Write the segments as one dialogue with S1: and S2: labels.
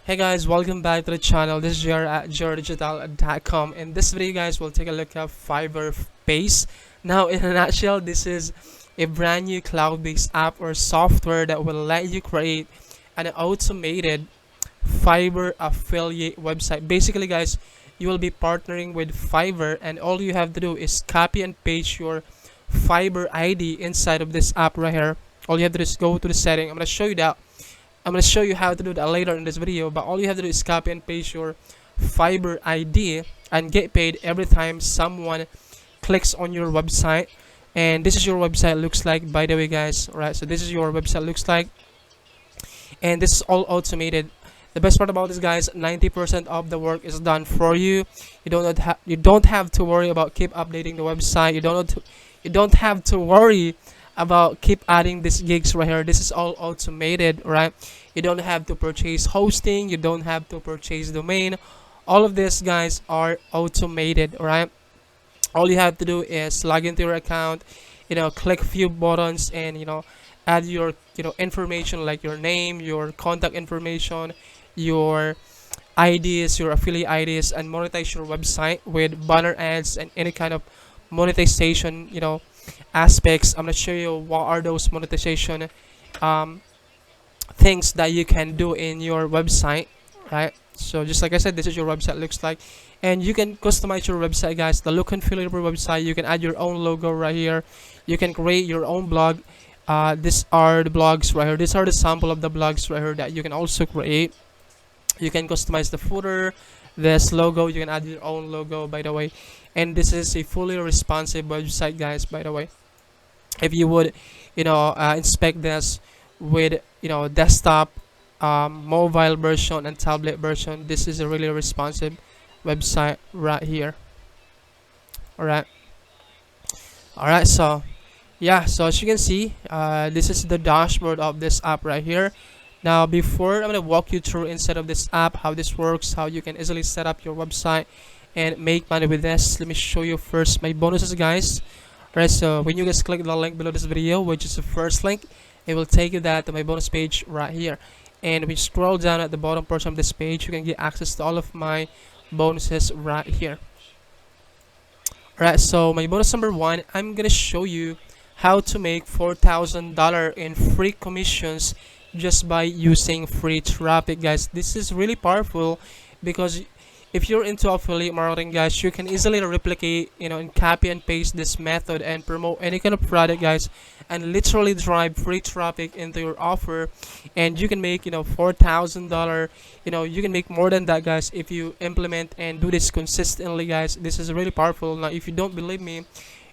S1: Hey guys, welcome back to the channel. This is Jer at jerdigital.com. In this video guys, we'll take a look at Fiverrpayz. Now in a nutshell, this is a brand new cloud-based app or software that will let you create an automated Fiverr affiliate website. Basically guys, you will be partnering with Fiverr, and all you have to do is copy and paste your Fiverr ID inside of this app right here. All you have to do is go to the setting. I'm going to show you that. I'm going to show you how to do that later in this video, but all you have to do is copy and paste your Fiverr ID and get paid every time someone clicks on your website. And this is your website looks like, by the way guys. Alright, so this is your website looks like, and this is all automated. The best part about this guys, 90% of the work is done for you. You don't have to worry about keep updating the website. You don't have to worry about keep adding these gigs right here. This is all automated, right? You don't have to purchase hosting, you don't have to purchase domain. All of this guys are automated, right? All you have to do is log into your account, click a few buttons, and add your information like your name, your contact information, your IDs, your affiliate IDs, and monetize your website with banner ads and any kind of monetization aspects. I'm gonna show you what are those monetization things that you can do in your website, right? So just like I said, this is your website looks like, and you can customize your website guys, the look and feel of your website. You can add your own logo right here. You can create your own blog. These are the blogs right here. These are the sample of the blogs right here that you can also create. You can customize the footer, this logo. You can add your own logo, by the way. And this is a fully responsive website guys, by the way. If you would inspect this with desktop, mobile version, and tablet version, this is a really responsive website right here. Alright, so yeah, so as you can see, this is the dashboard of this app right here. Now before, I'm going to walk you through inside of this app how this works, how you can easily set up your website and make money with this. Let me show you first my bonuses guys. Right, so when you guys click the link below this video, which is the first link, it will take you that to my bonus page right here. And when you scroll down at the bottom portion of this page, you can get access to all of my bonuses right here. Alright, so my bonus number 1, I'm gonna show you how to make $4,000 in free commissions just by using free traffic guys. This is really powerful because if you're into affiliate marketing guys, you can easily replicate and copy and paste this method and promote any kind of product guys, and literally drive free traffic into your offer, and you can make $4,000. You can make more than that guys if you implement and do this consistently guys. This is really powerful. Now if you don't believe me,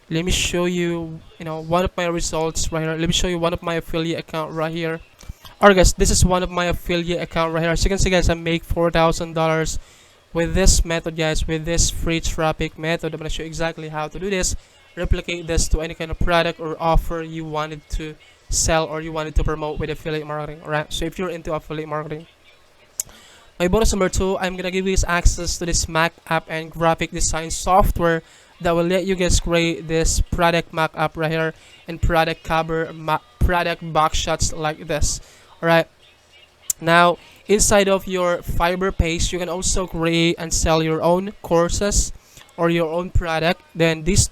S1: let me show you one of my results right here. Let me show you one of my affiliate account right here. Alright guys, this is one of my affiliate account right here. As you can see guys, I make $4,000 with this method guys, with this free traffic method. I'm going to show you exactly how to do this. Replicate this to any kind of product or offer you wanted to sell or you wanted to promote with affiliate marketing. Alright, so if you're into affiliate marketing, my bonus number 2, I'm going to give you guys access to this Mac app and graphic design software that will let you guys create this product mock up right here and product cover, product box shots like this. Alright, now inside of your Fiverrpayz, you can also create and sell your own courses or your own product. Then this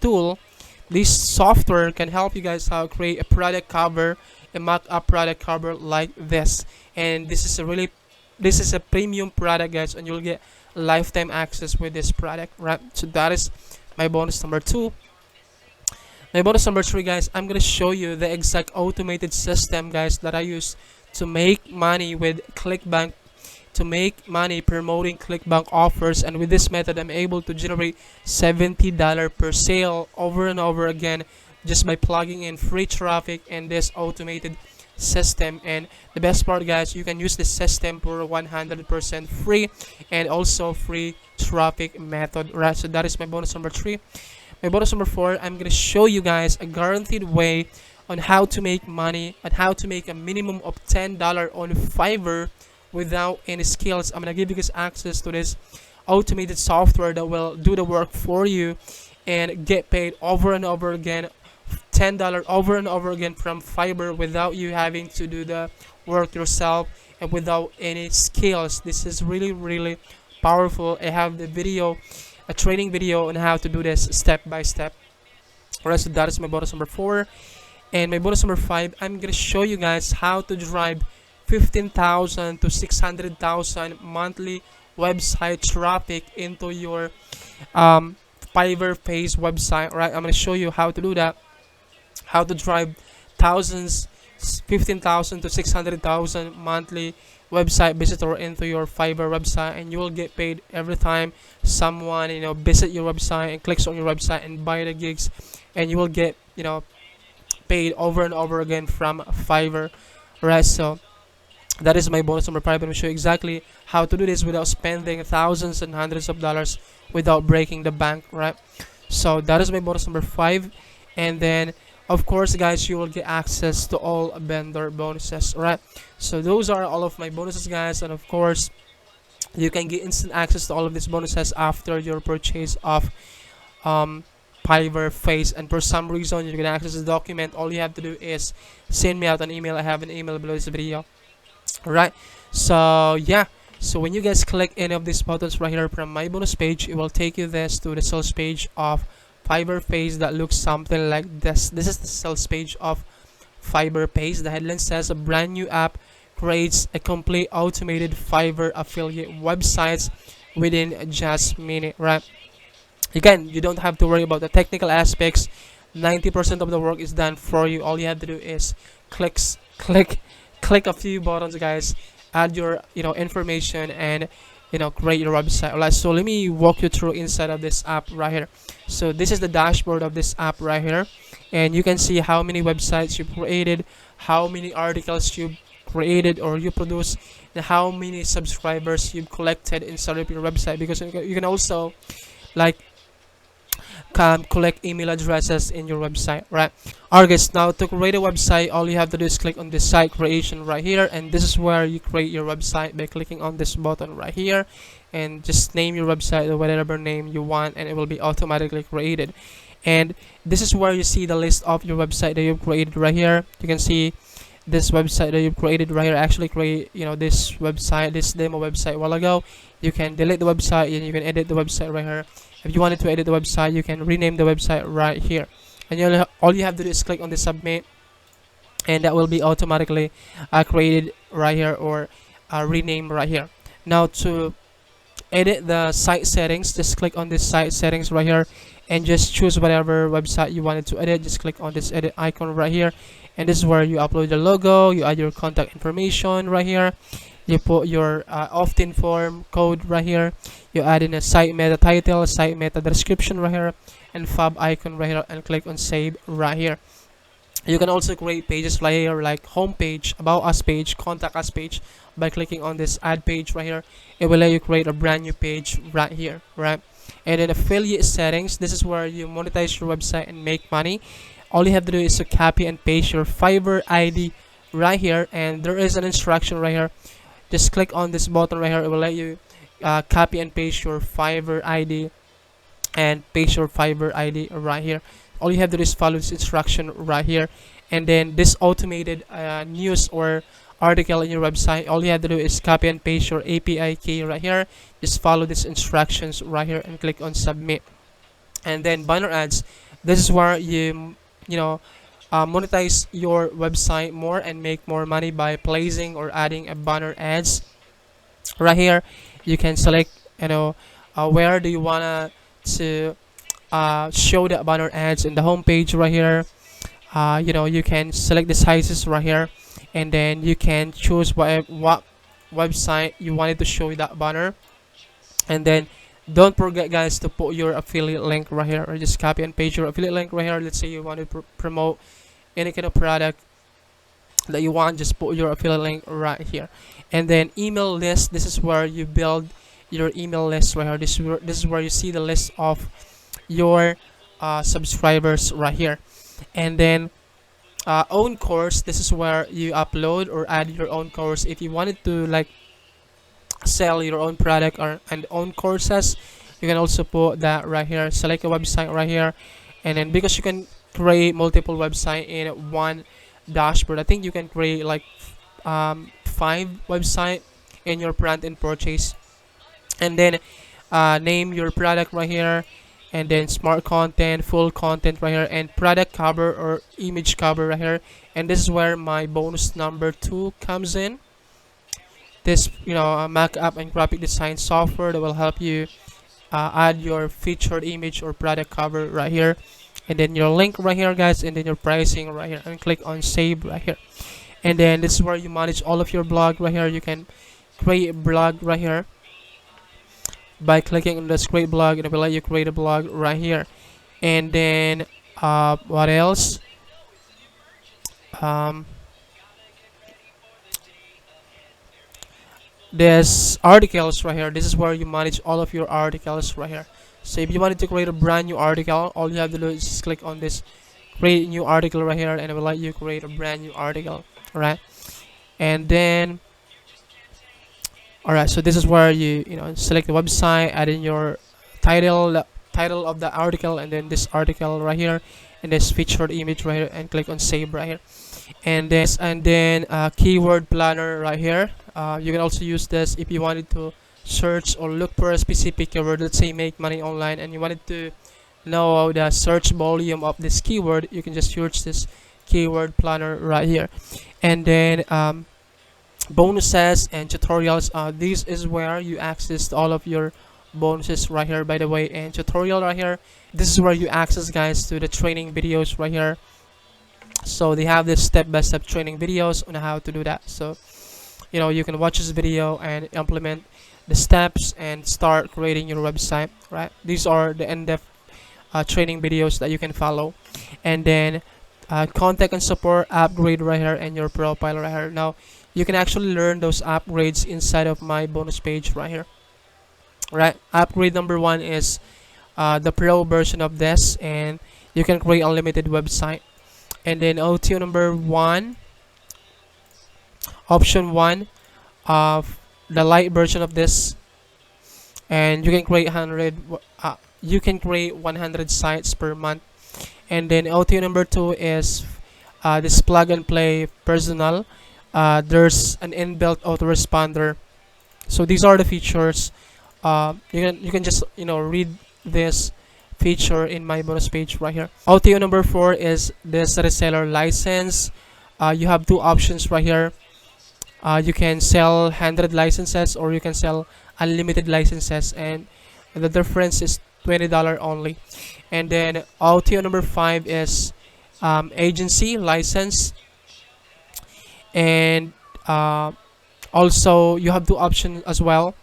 S1: software can help you guys how to create a product cover, a mock-up product cover like this. And this is a premium product guys, and you'll get lifetime access with this product, right? So that is my bonus number 2. My bonus number 3 guys, I'm gonna show you the exact automated system guys that I use to make money with ClickBank, to make money promoting ClickBank offers. And with this method, I'm able to generate $70 per sale over and over again just by plugging in free traffic in this automated system. And the best part guys, you can use this system for 100% free and also free traffic method, right? So that is my bonus number 3. My bonus number 4, I'm gonna show you guys a guaranteed way on how to make money and how to make a minimum of $10 on Fiverr without any skills. I'm gonna give you guys access to this automated software that will do the work for you and get paid over and over again $10 over and over again from Fiverr without you having to do the work yourself and without any skills. This is really powerful. I have the video, a training video on how to do this step by step. Alright, so that is my bonus number 4. And my bonus number 5, I'm gonna show you guys how to drive 15,000 to 600,000 monthly website traffic into your Fiverrpayz website. Right, I'm gonna show you how to do that, how to drive thousands, 15,000 to 600,000 monthly website visitor into your Fiverr website, and you will get paid every time someone visit your website and clicks on your website and buy the gigs, and you will get paid over and over again from Fiverr. Right, so that is my bonus number 5. I'm going to show you exactly how to do this without spending thousands and hundreds of dollars, without breaking the bank. Right, so that is my bonus number 5. And then of course guys, you will get access to all vendor bonuses. Right, so those are all of my bonuses guys, and of course you can get instant access to all of these bonuses after your purchase of Fiverrpayz. And for some reason you can access the document, all you have to do is send me out an email. I have an email below this video. Alright, so yeah, so when you guys click any of these buttons right here from my bonus page, it will take you this to the sales page of Fiverrpayz that looks something like this. This is the sales page of Fiverrpayz. The headline says a brand new app creates a complete automated Fiverr affiliate websites within just minute. Right, again, you don't have to worry about the technical aspects. 90% of the work is done for you. All you have to do is click a few buttons guys, add your information, and create your website. Alright, so let me walk you through inside of this app right here. So this is the dashboard of this app right here, and you can see how many websites you've created, how many articles you've created or you produce, and how many subscribers you've collected inside of your website, because you can also collect email addresses in your website. Right, alright guys, now to create a website, all you have to do is click on this site creation right here, and this is where you create your website by clicking on this button right here, and just name your website or whatever name you want, and it will be automatically created. And this is where you see the list of your website that you've created right here. You can see this website that you've created right here. I actually create this website, this demo website a while ago. You can delete the website and you can edit the website right here. If you wanted to edit the website, you can rename the website right here, and all you have to do is click on the submit, and that will be automatically created right here, or renamed right here. Now to edit the site settings, just click on this site settings right here, and just choose whatever website you wanted to edit. Just click on this edit icon right here, and this is where you upload the logo, you add your contact information right here, you put your opt-in form code right here, you add in a site meta title, site meta description right here, and fab icon right here, and click on save right here. You can also create pages right here, like home page, about us page, contact us page, by clicking on this add page right here. It will let you create a brand new page right here. Right, and then affiliate settings, this is where you monetize your website and make money. All you have to do is to copy and paste your Fiverr ID right here, and there is an instruction right here. Just click on this button right here. It will let you copy and paste your Fiverr ID, and paste your Fiverr ID right here. All you have to do is follow this instruction right here, and then this automated news or article in your website, all you have to do is copy and paste your API key right here. Just follow these instructions right here and click on submit. And then banner ads, this is where you monetize your website more and make more money by placing or adding a banner ads right here. You can select where do you wanna to show the banner ads in the home page right here. You can select the sizes right here, and then you can choose what website you wanted to show that banner. And then don't forget guys to put your affiliate link right here, or just copy and paste your affiliate link right here. Let's say you want to promote any kind of product that you want, just put your affiliate link right here. And then email list, this is where you build your email list right here. This is where you see the list of your subscribers right here. And then own course, this is where you upload or add your own course. If you wanted to sell your own product and own courses, you can also put that right here. Select a website right here, and then because you can create multiple website in one dashboard. I think you can create like 5 website in your brand and purchase, and then name your product right here, and then smart content, full content right here, and product cover or image cover right here. And this is where my bonus number 2 comes in. This mock-up and graphic design software that will help you add your featured image or product cover right here, and then your link right here, guys, and then your pricing right here, and click on save right here. And then this is where you manage all of your blog right here. You can create a blog right here by clicking on this create blog, and it will let you create a blog right here. And then what else? There's articles right here. This is where you manage all of your articles right here. So if you wanted to create a brand new article, all you have to do is just click on this create new article right here, and it will let you create a brand new article. Alright, and then alright, so this is where you select the website, add in your title of the article, and then this article right here, and this featured image right here, and click on save right here. And then keyword planner right here. You can also use this if you wanted to search or look for a specific keyword. Let's say make money online, and you wanted to know the search volume of this keyword. You can just search this keyword planner right here. And then bonuses and tutorials. This is where you access all of your bonuses right here, by the way. And tutorial right here, this is where you access, guys, to the training videos right here. So they have this step-by-step training videos on how to do that. So you can watch this video and implement the steps and start creating your website, right? These are the in-depth training videos that you can follow. And then contact and support upgrade right here, and your profile right here. Now you can actually learn those upgrades inside of my bonus page right here. Right, upgrade number 1 is the pro version of this, and you can create unlimited website. And then OTO number 1, option 1 of the light version of this, and you can create 100 sites per month. And then OTO number 2 is this plug and play personal. There's an inbuilt autoresponder. So these are the features. You can just read this feature in my bonus page right here. OTO number 4 is this reseller license. You have 2 options right here. You can sell 100 licenses, or you can sell unlimited licenses, and the difference is $20 only. And then OTO number 5 is agency license, and also you have 2 options as well.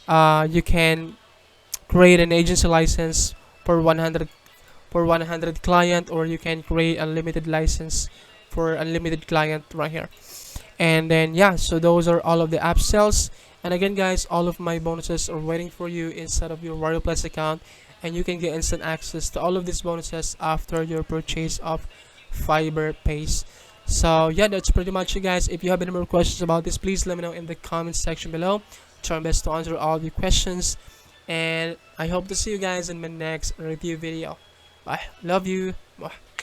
S1: You can create an agency license for 100 client, or you can create unlimited license for unlimited client right here. And then so those are all of the upsells. And again, guys, all of my bonuses are waiting for you inside of your Warrior Plus account, and you can get instant access to all of these bonuses after your purchase of Fiverrpayz. So that's pretty much it, guys. If you have any more questions about this, please let me know in the comment section below. Try my best to answer all of your questions, and I hope to see you guys in my next review video. Bye. Love you. Bye.